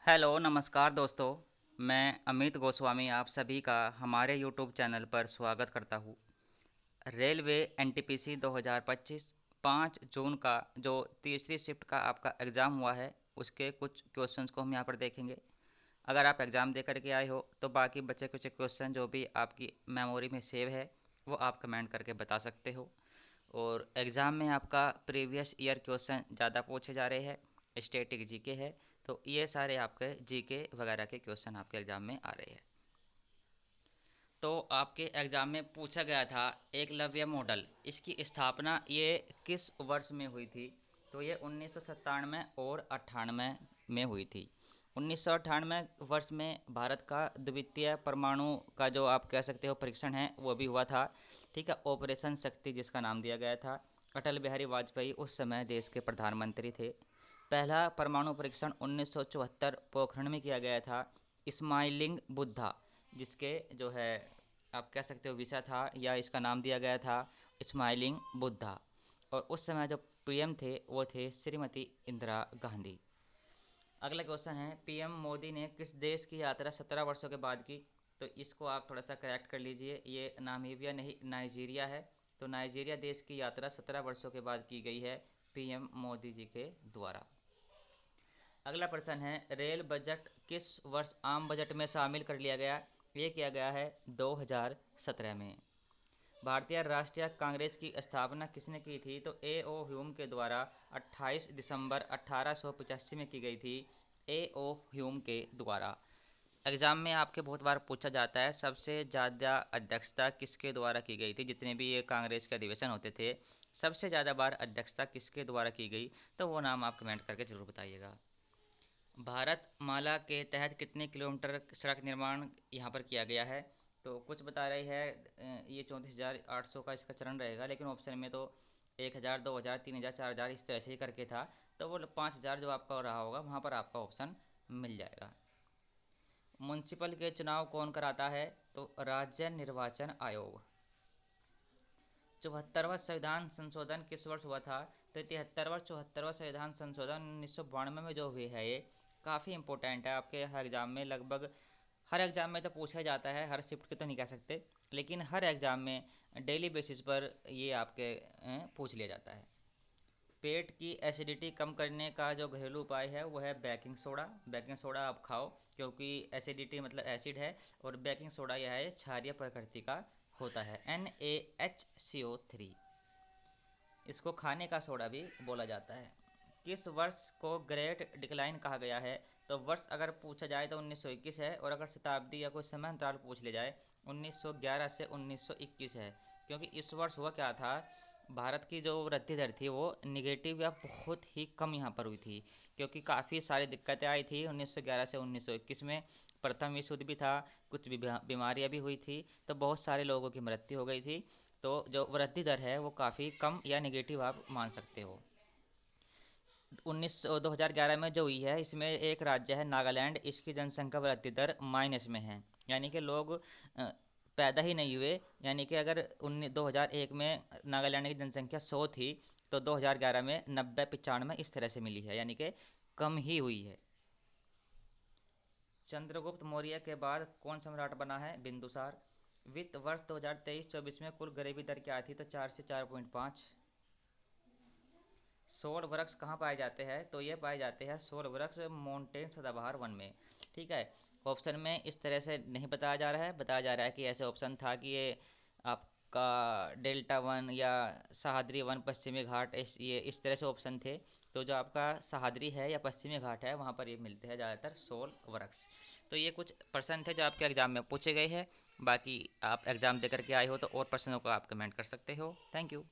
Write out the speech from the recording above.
Hello नमस्कार दोस्तों। मैं अमित गोस्वामी आप सभी का हमारे यूट्यूब चैनल पर स्वागत करता हूँ। रेलवे एनटीपीसी 2025 5 जून का जो तीसरी शिफ्ट का आपका एग्ज़ाम हुआ है उसके कुछ क्वेश्चंस को हम यहाँ पर देखेंगे। अगर आप एग्ज़ाम दे करके आए हो तो बाकी बचे कुछ क्वेश्चन जो भी आपकी मेमोरी में सेव है वो आप कमेंट करके बता सकते हो। और एग्ज़ाम में आपका प्रीवियस ईयर क्वेश्चन ज़्यादा पूछे जा रहे हैं, स्टैटिक जीके है, तो ये सारे आपके जीके वगैरह के क्वेश्चन आपके एग्ज़ाम में आ रहे हैं। तो आपके एग्ज़ाम में पूछा गया था एकलव्य मॉडल, इसकी स्थापना ये किस वर्ष में हुई थी? तो ये 1997 और 98 में हुई थी। 1998 वर्ष में भारत का द्वितीय परमाणु का जो आप कह सकते हो परीक्षण है वो भी हुआ था। ठीक है, ऑपरेशन शक्ति जिसका नाम दिया गया था। अटल बिहारी वाजपेयी उस समय देश के प्रधानमंत्री थे। पहला परमाणु परीक्षण 1974 पोखरण में किया गया था। स्माइलिंग बुद्धा जिसके जो है आप कह सकते हो विषय था या इसका नाम दिया गया था स्माइलिंग बुद्धा। और उस समय जो पीएम थे वो थे श्रीमती इंदिरा गांधी। अगला क्वेश्चन है पीएम मोदी ने किस देश की यात्रा 17 वर्षों के बाद की? तो इसको आप थोड़ा सा करेक्ट कर लीजिए, ये नामीबिया नहीं नाइजीरिया है। तो नाइजीरिया देश की यात्रा 17 वर्षों के बाद की गई है पीएम मोदी जी के द्वारा। अगला प्रश्न है रेल बजट किस वर्ष आम बजट में शामिल कर लिया गया? ये किया गया है 2017 में। भारतीय राष्ट्रीय कांग्रेस की स्थापना किसने की थी? तो ए ओ ह्यूम के द्वारा 28 दिसंबर 1885 में की गई थी। ए ओ ह्यूम के द्वारा। एग्जाम में आपके बहुत बार पूछा जाता है सबसे ज़्यादा अध्यक्षता किसके द्वारा की गई थी? जितने भी ये कांग्रेस के अधिवेशन होते थे सबसे ज़्यादा बार अध्यक्षता किसके द्वारा की गई? तो वो नाम आप कमेंट करके ज़रूर बताइएगा। भारत माला के तहत कितने किलोमीटर सड़क निर्माण यहाँ पर किया गया है? तो कुछ बता रही है ये 34,800 का इसका चरण रहेगा, लेकिन ऑप्शन में तो 1,000, 2,000, 3,000, 4,000 इस तरह से ही करके था। तो वो 5,000 जो आपका रहा होगा वहाँ पर आपका ऑप्शन मिल जाएगा। म्यूनसिपल के चुनाव कौन कराता है? तो राज्य निर्वाचन आयोग। 74वां संविधान संशोधन किस वर्ष हुआ था? तो 74वां संविधान संशोधन 1992 में जो हुई है ये काफ़ी इंपॉर्टेंट है आपके हर एग्जाम में। लगभग हर एग्जाम में तो पूछा जाता है, हर शिफ्ट के तो नहीं कह सकते, लेकिन हर एग्जाम में डेली बेसिस पर ये आपके पूछ लिया जाता है। पेट की एसिडिटी कम करने का जो घरेलू उपाय है वो है बेकिंग सोडा। बेकिंग सोडा आप खाओ क्योंकि एसिडिटी मतलब एसिड है, और बेकिंग सोडा यह है क्षारीय प्रकृति का होता है NaHCO3। इसको खाने का सोडा भी बोला जाता है। किस वर्ष को ग्रेट डिक्लाइन कहा गया है? तो वर्ष अगर पूछा जाए तो 1921 है, और अगर शताब्दी या कोई समय अंतराल पूछ लिया जाए 1911 से 1921 है। क्योंकि इस वर्ष हुआ क्या था, भारत की जो वृद्धि दर थी वो निगेटिव या बहुत ही कम यहाँ पर हुई थी, क्योंकि काफ़ी सारी दिक्कतें आई थी 1911 से 1921 में। प्रथम विश्व युद्ध भी था, कुछ बीमारियाँ भी हुई थी, तो बहुत सारे लोगों की मृत्यु हो गई थी। तो जो वृद्धि दर है वो काफ़ी कम या निगेटिव आप मान सकते हो। 2011 में जो हुई है इसमें एक राज्य है नागालैंड, इसकी जनसंख्या वृद्धि दर माइनस में है, यानी कि लोग पैदा ही नहीं हुए। यानी कि अगर 2001 में नागालैंड की जनसंख्या 100 थी तो 2011 में 90, 95 इस तरह से मिली है, यानी कि कम ही हुई है। चंद्रगुप्त मौर्य के बाद कौन सम्राट बना है? बिंदुसार। वित्त वर्ष 2023-24 में कुल गरीबी दर क्या थी? तो 4 से 4.5। सौर वृक्ष कहाँ पाए जाते हैं? तो ये पाए जाते हैं सौर वृक्ष माउंटेन सदाबहार वन में। ठीक है, ऑप्शन में इस तरह से नहीं बताया जा रहा है, बताया जा रहा है कि ऐसे ऑप्शन था कि ये आपका डेल्टा वन या सह्याद्री वन, पश्चिमी घाट, ये इस तरह से ऑप्शन थे। तो जो आपका सह्याद्री है या पश्चिमी घाट है वहाँ पर ये मिलते हैं ज़्यादातर सौर वृक्ष। तो ये कुछ प्रश्न थे जो आपके एग्जाम में पूछे गए हैं। बाकी आप एग्जाम दे करके आए हो तो और प्रश्नों को आप कमेंट कर सकते हो। Thank you.